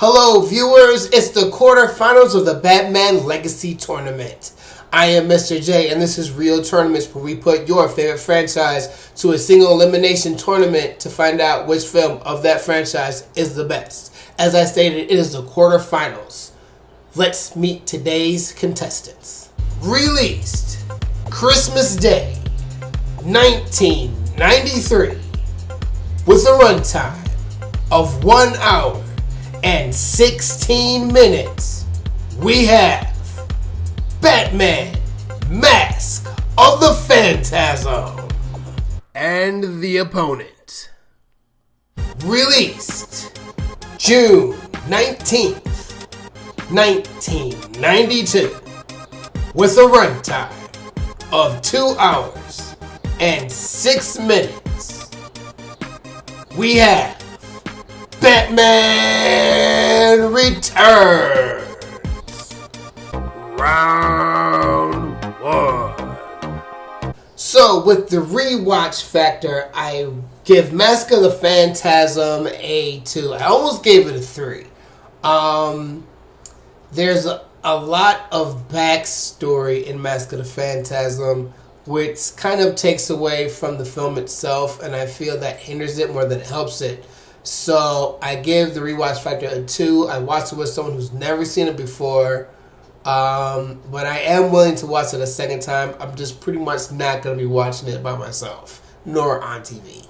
Hello viewers, it's the quarterfinals of the Batman Legacy Tournament. I am Mr. J and this is Real Tournaments where we put your favorite franchise to a single elimination tournament to find out which film of that franchise is the best. As I stated, it is the quarterfinals. Let's meet today's contestants. Released Christmas Day 1993 with a runtime of 1 hour and 16 minutes, we have Batman Mask of the Phantasm. And the opponent. Released June 19th, 1992 with a runtime of 2 hours and 6 minutes, we have Batman Returns. Round 1. So with the rewatch factor, I give Mask of the Phantasm a 2. I almost gave it a 3. There's a lot of backstory in Mask of the Phantasm, which kind of takes away from the film itself, and I feel that hinders it more than it helps it. So I give the rewatch factor a 2. I watched it with someone who's never seen it before. But I am willing to watch it a second time. I'm just pretty much not going to be watching it by myself, nor on TV.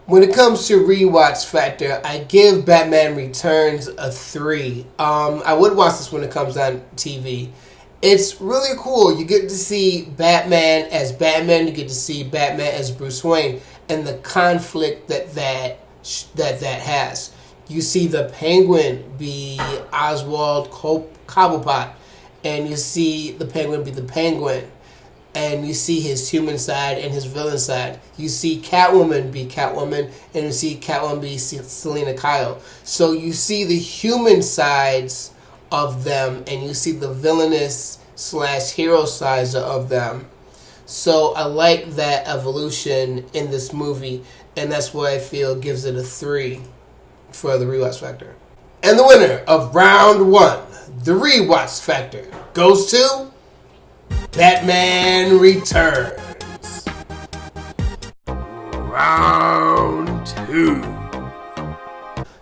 When it comes to rewatch factor, I give Batman Returns a 3. I would watch this when it comes on TV. It's really cool. You get to see Batman as Batman. You get to see Batman as Bruce Wayne and the conflict that has. You see the Penguin be Oswald Cobblepot, and you see the Penguin be the Penguin, and you see his human side and his villain side. You see Catwoman be Catwoman, and you see Catwoman be Selena Kyle. So you see the human sides of them, and you see the villainous / hero sides of them. So I like that evolution in this movie, and that's why I feel gives it a 3 for the rewatch factor. And the winner of round 1, the rewatch factor, goes to Batman Returns. Round 2.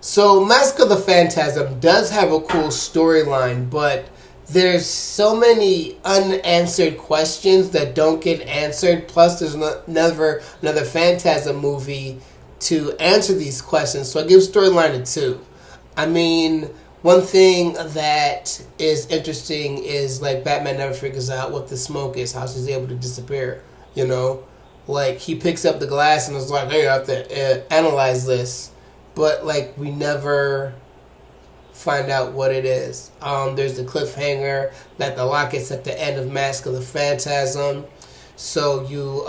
So Mask of the Phantasm does have a cool storyline, but there's so many unanswered questions that don't get answered. Plus, there's another Phantasm movie to answer these questions. So I give storyline a 2. I mean, one thing that is interesting is like Batman never figures out what the smoke is, how she's able to disappear. You know, like he picks up the glass and is like, "Hey, I have to analyze this," but like we never find out what it is. There's the cliffhanger that the locket's at the end of Mask of the Phantasm, so you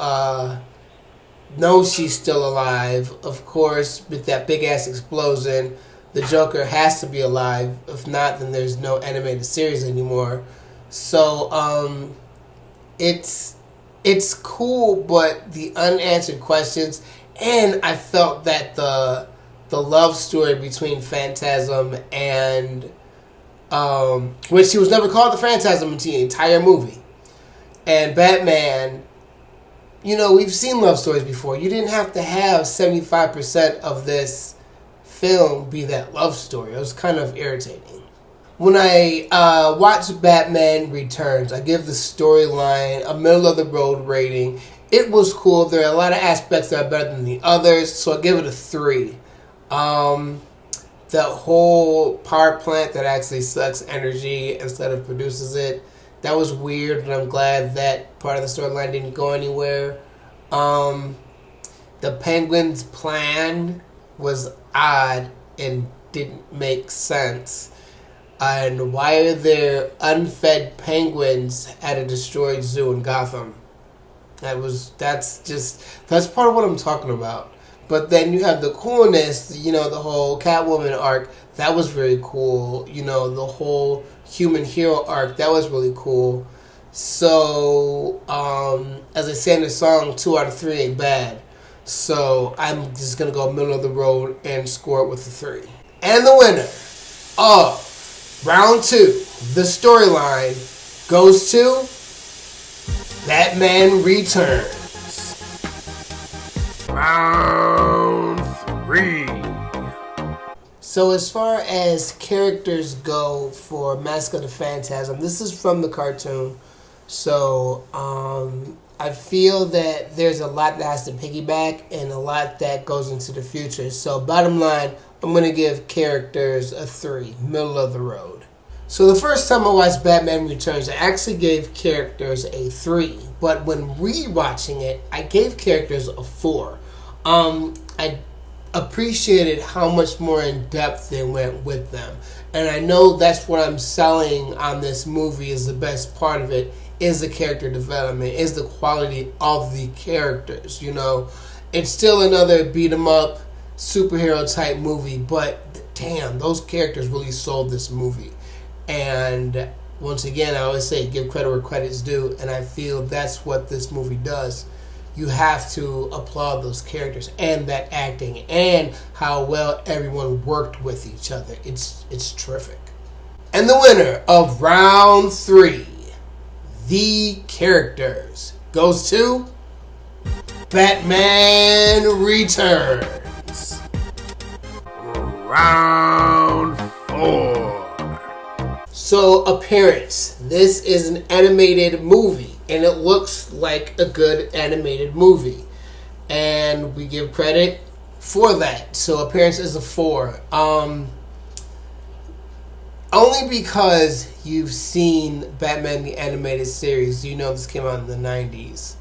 know she's still alive. Of course, with that big ass explosion, the Joker has to be alive. If not, then there's no animated series anymore. So it's cool, but the unanswered questions, and I felt that the love story between Phantasm and which she was never called the Phantasm in the entire movie, and Batman, you know, we've seen love stories before. You didn't have to have 75% of this film be that love story. It was kind of irritating. When I watched Batman Returns, I give the storyline a middle of the road rating. It was cool. There are a lot of aspects that are better than the others, so I give it a 3. The whole power plant that actually sucks energy instead of produces it, that was weird, and I'm glad that part of the storyline didn't go anywhere. The Penguin's plan was odd and didn't make sense. And why are there unfed penguins at a destroyed zoo in Gotham? That's part of what I'm talking about. But then you have the coolness, you know, the whole Catwoman arc, that was very cool. You know, the whole human hero arc, that was really cool. So, as I say in the song, 2 out of 3 ain't bad. So I'm just going to go middle of the road and score it with a 3. And the winner of round 2, the storyline, goes to Batman Returns. Round 3. So as far as characters go for Mask of the Phantasm, this is from the cartoon. So I feel that there's a lot that has to piggyback and a lot that goes into the future. So bottom line, I'm going to give characters a 3, middle of the road. So the first time I watched Batman Returns, I actually gave characters a 3. But when rewatching it, I gave characters a 4. I appreciated how much more in depth they went with them. And I know that's what I'm selling on this movie is the best part of it, is the character development, is the quality of the characters. You know, it's still another beat 'em up superhero type movie, but damn, those characters really sold this movie. And once again, I always say give credit where credit's due, and I feel that's what this movie does. You have to applaud those characters and that acting and how well everyone worked with each other. It's terrific. And the winner of round 3, the characters, goes to Batman Returns. Round 4. So, appearance. This is an animated movie, and it looks like a good animated movie. And we give credit for that. So, appearance is a 4. Only because you've seen Batman the Animated Series. You know this came out in the 90s.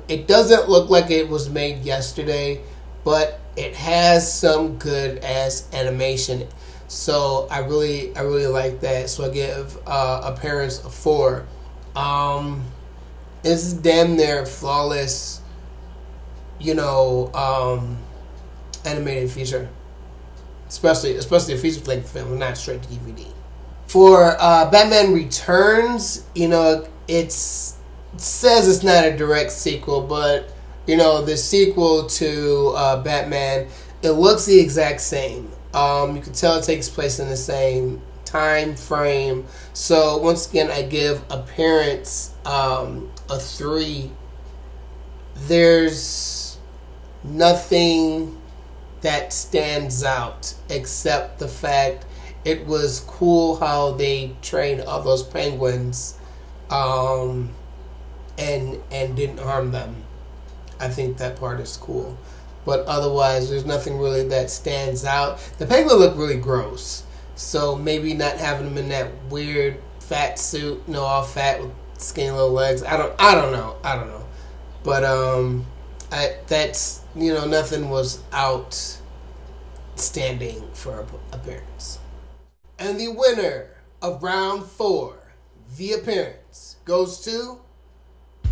It doesn't look like it was made yesterday, but it has some good ass animation. So I really like that. So I give appearance a 4. It's damn near flawless, animated feature. Especially a feature length film, not straight to DVD. For Batman Returns, it says it's not a direct sequel, but the sequel to Batman, it looks the exact same. You can tell it takes place in the same time frame. So once again, I give appearance a 3. There's nothing that stands out except the fact it was cool how they trained all those penguins and didn't harm them. I think that part is cool. But otherwise, there's nothing really that stands out. The penguin looked really gross. So maybe not having them in that weird fat suit, all fat with skinny little legs. I don't know. But that's nothing was outstanding for appearance. And the winner of round 4, the appearance, goes to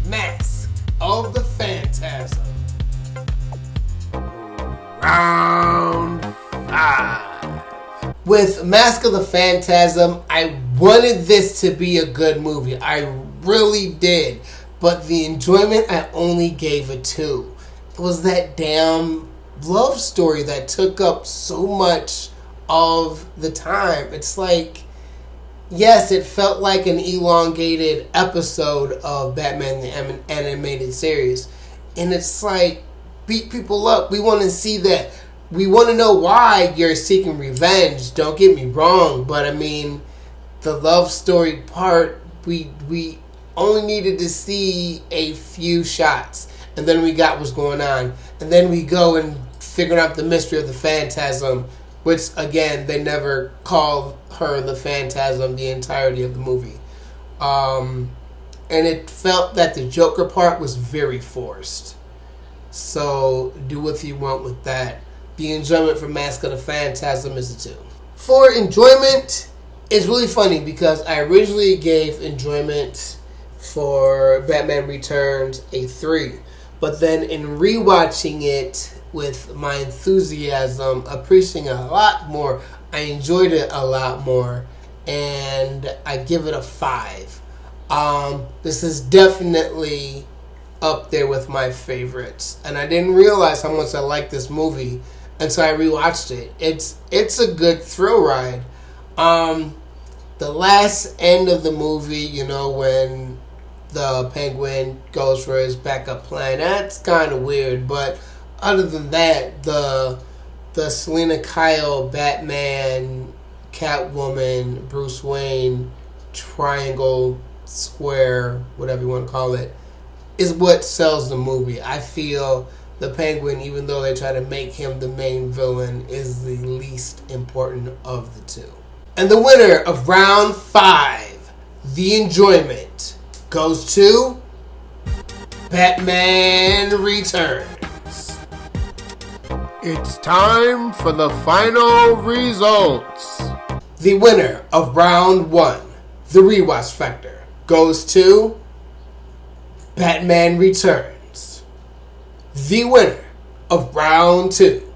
Mask of the Phantasm. Round 5. With Mask of the Phantasm, I wanted this to be a good movie. I really did. But the enjoyment, I only gave a 2. It was that damn love story that took up so much of the time. It's like, yes, it felt like an elongated episode of Batman the Animated Series. And it's like, beat people up. We want to see that. We want to know why you're seeking revenge. Don't get me wrong. But, I mean, the love story part, we only needed to see a few shots. And then we got what's going on. And then we go and figure out the mystery of the Phantasm, which, again, they never called her the Phantasm the entirety of the movie. And it felt that the Joker part was very forced. So, do what you want with that. The enjoyment for Mask of the Phantasm is a 2. For enjoyment, it's really funny because I originally gave enjoyment for Batman Returns a 3. But then in rewatching it with my enthusiasm, appreciating it a lot more, I enjoyed it a lot more, and I give it a 5. This is definitely up there with my favorites, and I didn't realize how much I liked this movie and so I rewatched it. It's a good thrill ride. The last end of the movie, when the Penguin goes for his backup plan, that's kind of weird. But other than that, the Selena Kyle, Batman, Catwoman, Bruce Wayne triangle, square, whatever you want to call it, is what sells the movie. I feel the Penguin, even though they try to make him the main villain, is the least important of the two. And the winner of round 5, The Enjoyment, goes to Batman Returns. It's time for the final results. The winner of round 1, The Rewatch Factor, goes to Batman Returns. The winner of round 2,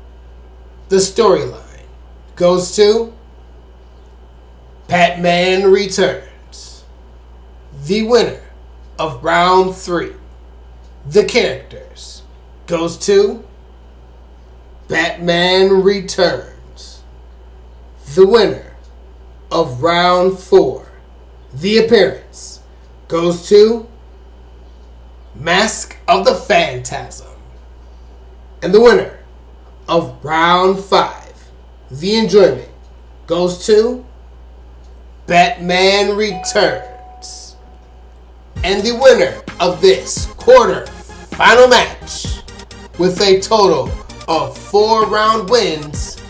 The Storyline, goes to Batman Returns. The winner of round 3, The Characters, goes to Batman Returns. The winner of round 4, The Appearance, goes to Mask of the Phantasm. And the winner of round 5, The Enjoyment, goes to Batman Returns. And the winner of this quarter-final match, with a total of 4 round wins,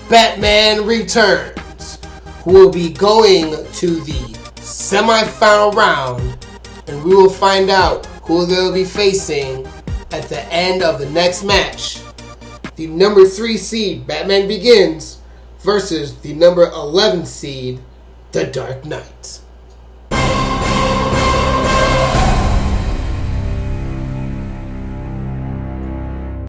Batman Returns, who will be going to the semi-final round, and we will find out who they'll be facing at the end of the next match. The number 3 seed, Batman Begins, versus the number 11 seed, The Dark Knight.